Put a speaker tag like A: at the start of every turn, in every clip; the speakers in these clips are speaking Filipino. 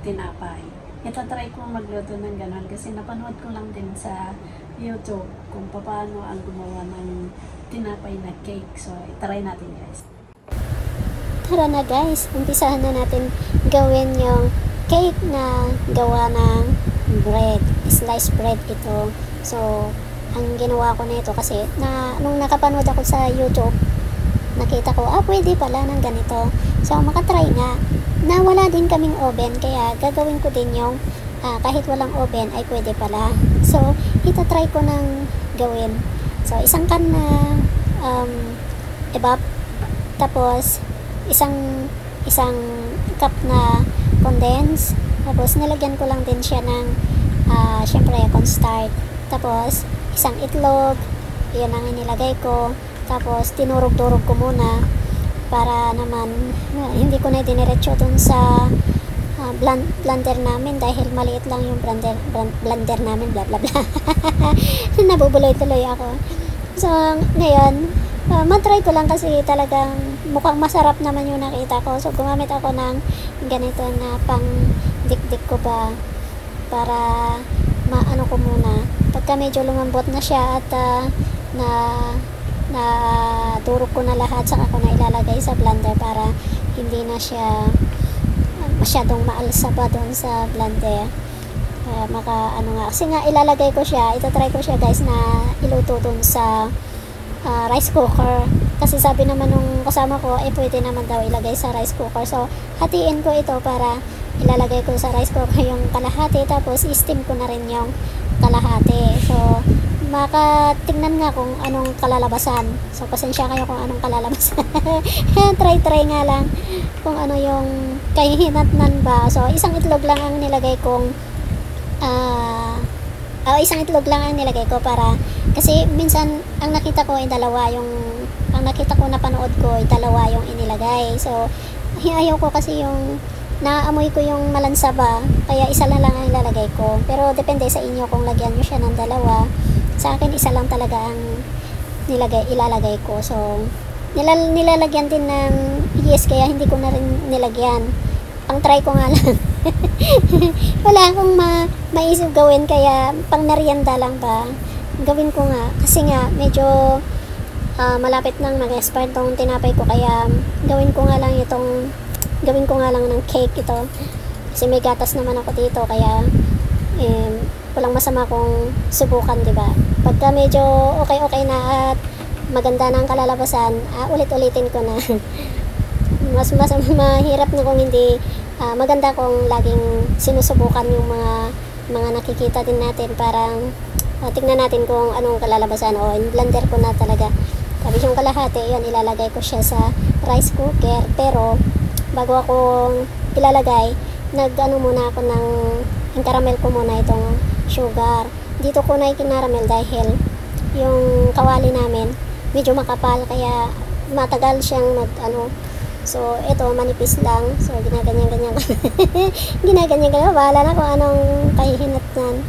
A: tinapay. Itatry ko magluto ng ganon kasi napanood ko lang din sa YouTube kung paano ang gumawa ng tinapay na cake. So, itry natin guys.
B: Tara na guys, umpisahan na natin gawin yung cake na gawa ng bread. Sliced bread ito. So, ang ginawa ko nito kasi nung nakapanood ako sa YouTube, nakita ko, pwede pala ng ganito. So, makatry nga. Nawala din kaming oven, kaya gagawin ko din yung kahit walang oven ay pwede pala. So, itatry ko ng gawin. So, isang can na evap, tapos isang cup na condense, tapos nilagyan ko lang din siya ng syempre cornstarch, tapos isang itlog, yun ang inilagay ko, tapos tinurog-turog ko muna para naman hindi ko na diniretso dun sa blender namin dahil maliit lang yung blender namin, bla bla bla. Nabubuloy-tuloy ako. So ngayon matry ko lang kasi talagang mukhang masarap naman yung nakita ko. So gumamit ako ng ganito na pang dik-dik ko ba para maano ko muna. Pagka medyo lumambot na siya at na turok ko na lahat, saka ko na ilalagay sa blender para hindi na siya masyadong maalsa pa doon sa blender. Kasi nga ilalagay ko siya, itatry ko siya guys na iluto doon sa rice cooker. Kasi sabi naman nung kasama ko, pwede naman daw ilagay sa rice cooker. So, hatiin ko ito para ilalagay ko sa rice cooker yung kalahati, tapos i-steam ko na rin yung kalahati. So, makatingnan nga kung anong kalalabasan. So, pasensya kayo kung anong kalalabasan. Try nga lang kung ano yung kahihinatnan ba. So, isang itlog lang ang nilagay kong isang itlog lang ang nilagay ko para kasi minsan ang nakita ko ay dalawa yung napanood ko ay dalawa yung inilagay. So, ayaw ko kasi yung naamoy ko yung malansa ba, kaya isa lang ang ilalagay ko. Pero depende sa inyo kung lagyan nyo siya ng dalawa. Sa akin, isa lang talaga ang ilalagay ko. So, nilalagyan din ng yes, kaya hindi ko na rin nilagyan. Pang try ko nga lang. Wala akong maisip gawin, kaya pang merienda lang ba. Gawin ko nga. Kasi nga, medyo malapit nang mag-expire tong tinapay ko, kaya gawin ko nga lang ng cake ito. Kasi may gatas naman ako dito, kaya walang masama kung subukan, diba? Pagka medyo okay na at maganda na ang kalalabasan, ulit-ulitin ko na. mas mahirap na kung hindi maganda kung laging sinusubukan yung mga nakikita din natin, parang tingnan natin kung anong kalalabasan. Blender ko na talaga. Tapos yung kalahati, yun, ilalagay ko siya sa rice cooker. Pero bago akong ilalagay, muna ako ng caramel ko muna itong sugar. Dito ko na ikinaramel dahil yung kawali namin medyo makapal, kaya matagal siyang so ito manipis lang. So ginaganyan ginaganyan, bahala na kung anong kahihinatnan.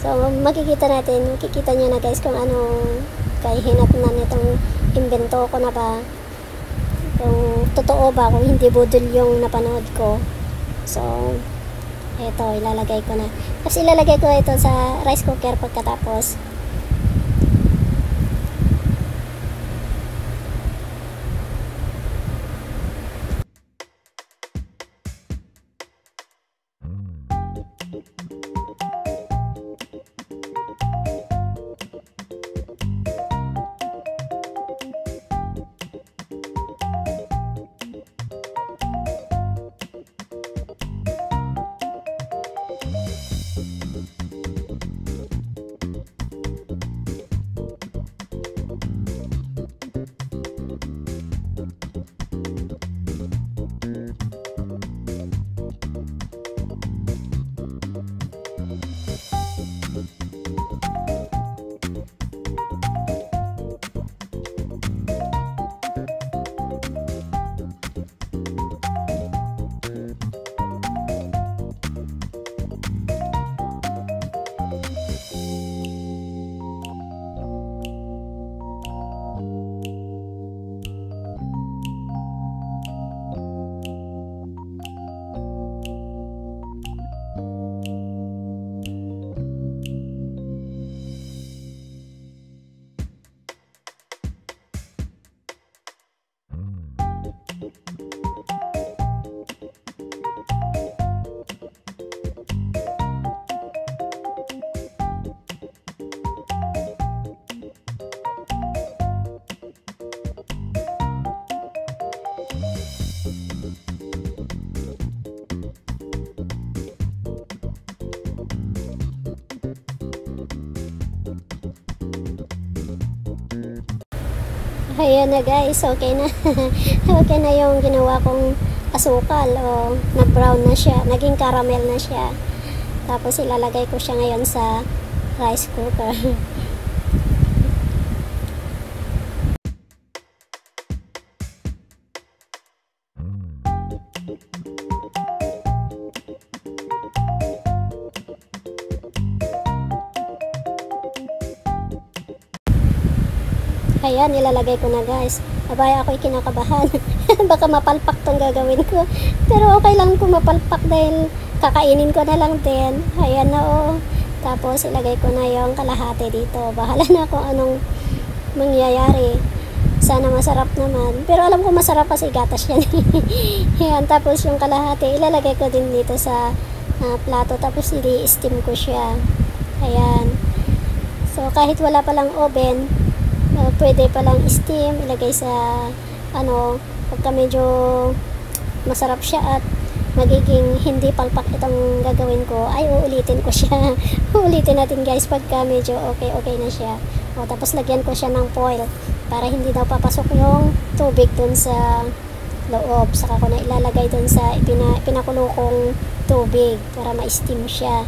B: So makikita nyo na guys kung anong kahihinatnan itong invento ko na ba, kung totoo ba, kung hindi budol yung napanood ko. So ito, ilalagay ko na. Kasi ilalagay ko ito sa rice cooker pagkatapos. Ayan na guys, okay na. Okay na yung ginawa kong asukal. O, nag-brown na siya. Naging caramel na siya. Tapos ilalagay ko siya ngayon sa rice cooker. Ayan, nilalagay ko na guys. Abaya ako'y kinakabahan. Baka mapalpak tong gagawin ko. Pero okay lang kung mapalpak dahil kakainin ko na lang din. Ayan na oh. Tapos ilagay ko na yung kalahati dito. Bahala na kung anong mangyayari. Sana masarap naman. Pero alam ko masarap kasi gatas yan. Ayan, tapos yung kalahati ilalagay ko din dito sa plato. Tapos i-steam ko siya. Ayan. So kahit wala palang oven, pwede palang steam, ilagay sa pagka medyo masarap siya at magiging hindi palpak itong gagawin ko, ay uulitin ko siya. Uulitin natin guys pagka medyo okay na siya. O, tapos lagyan ko siya ng foil para hindi daw papasok yung tubig dun sa loob. Saka ko na ilalagay dun sa pinakulo kong tubig para ma-steam siya.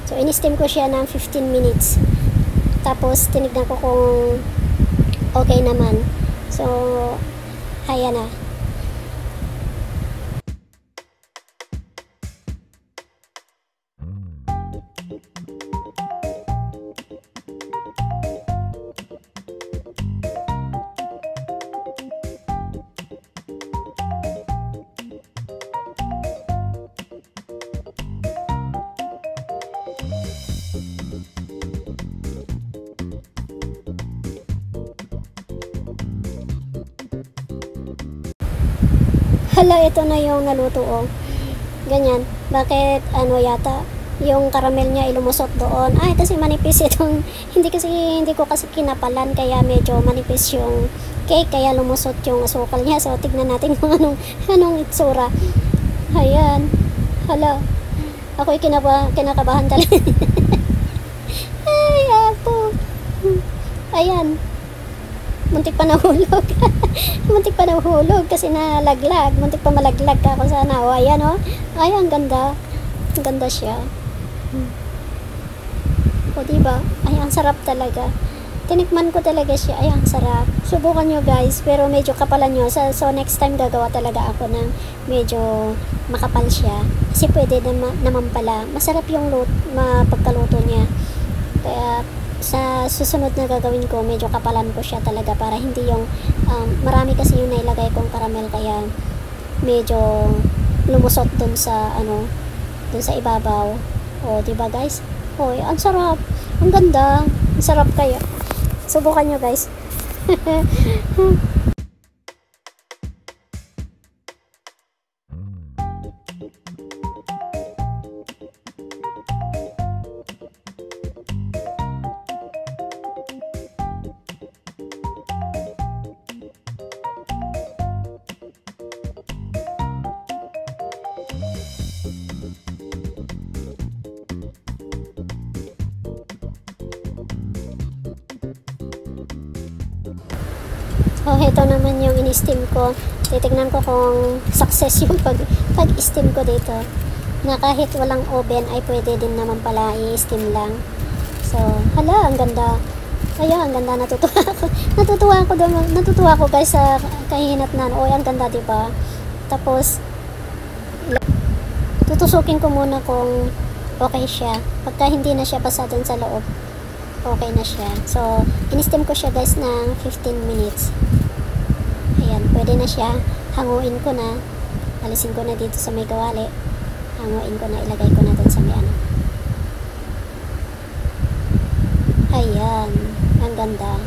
B: So in-steam ko siya ng 15 minutes. Tapos tinignan ko kung okay naman. So, ayan na. Hala, ito na yung naluto oh. Ganyan. Bakit yata yung caramel niya ilumusot doon. Ay, kasi manipis itong hindi ko kasi kinapalan kaya medyo manipis yung cake kaya lumusot yung asukal niya. So tignan natin kung anong itsura. Ayan. Hala. Ako'y kinakabahan talaga. Ay, apo. Ayan. Muntik pa nahulog. Muntik pa nahulog kasi nalaglag. Muntik pa malaglag ka kung sana. O, ayan o. Ay, ang ganda. Ang ganda siya. O, diba? Ay, ang sarap talaga. Tinikman ko talaga siya. Ay, ang sarap. Subukan nyo guys. Pero medyo kapalan nyo. So, next time gagawa talaga ako ng medyo makapal siya. Kasi pwede naman pala. Masarap yung pagkaluto niya. Kaya, sa susunod na gagawin ko, medyo kapalan ko siya talaga para hindi yung marami kasi yung nailagay kong caramel kaya medyo lumusot dun sa dun sa ibabaw. O, diba guys? Hoy, ang sarap. Ang ganda. Ang sarap kaya. Subukan nyo guys. So, ito naman yung in-steam ko. Titignan ko kung success yung pag-steam ko dito. Na kahit walang oven ay pwede din naman pala i-steam lang. So, hala, ang ganda. Kaya, ang ganda. Natutuwa ako guys sa kahinatnan. Oy, ang ganda, diba? Tapos, tutusukin ko muna kung okay siya. Pagka hindi na siya basa dun sa loob, okay na siya. So, in-steam ko siya guys ng 15 minutes. Ayan, pwede na siya. Hanguin ko na. Alisin ko na dito sa may kawali. Hanguin ko na. Ilagay ko na dun sa may Ayan. Ang ganda.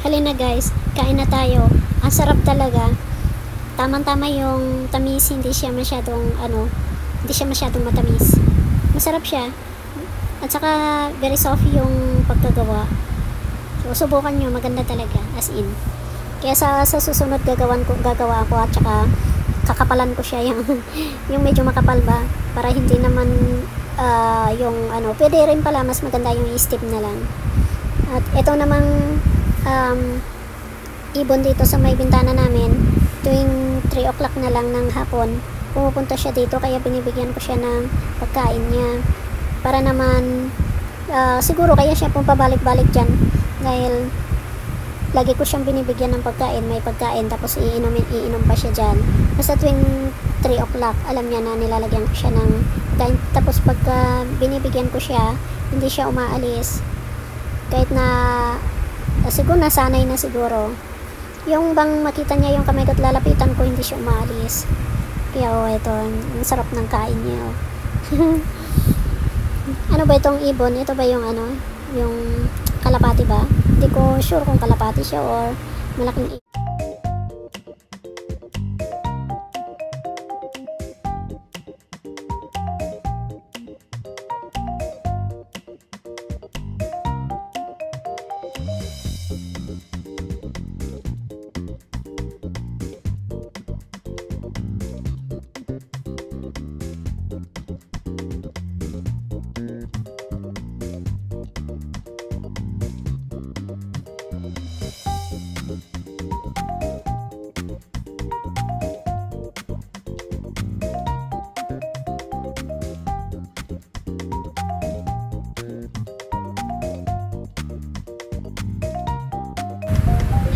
B: Halina guys, kain na tayo. Ang sarap talaga. Tamang-tama yung tamis, hindi siya masyadong matamis. Masarap siya. At saka very soft yung pagkagawa. So subukan nyo, maganda talaga, as in. Kaya sa susunod gagawa ko at saka kakapalan ko siya yung medyo makapal ba para hindi naman pwede rin pala mas maganda yung i-steam na lang. At ito namang ibon dito sa may bintana namin, tuwing 3 o'clock na lang ng hapon pumupunta siya dito, kaya binibigyan ko siya ng pagkain niya para naman siguro kaya siya pabalik-balik dyan dahil lagi ko siyang binibigyan ng pagkain, may pagkain, tapos iinom pa siya dyan. Basta tuwing 3 o'clock alam niya na nilalagyan ko siya ng pagkain, tapos pagka binibigyan ko siya hindi siya umaalis kahit na siguro nasanay na siguro. Yung bang makita niya yung kamay ko at lalapitan ko, hindi siya umaalis. Kaya ito, ang sarap ng kain niya. Ano ba itong ibon? Ito ba yung yung kalapati ba? Hindi ko sure kung kalapati siya or malaking ibon.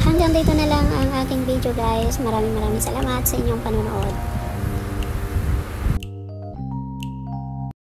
B: Hanggang dito na lang ang aking video guys. Maraming salamat sa inyong panonood.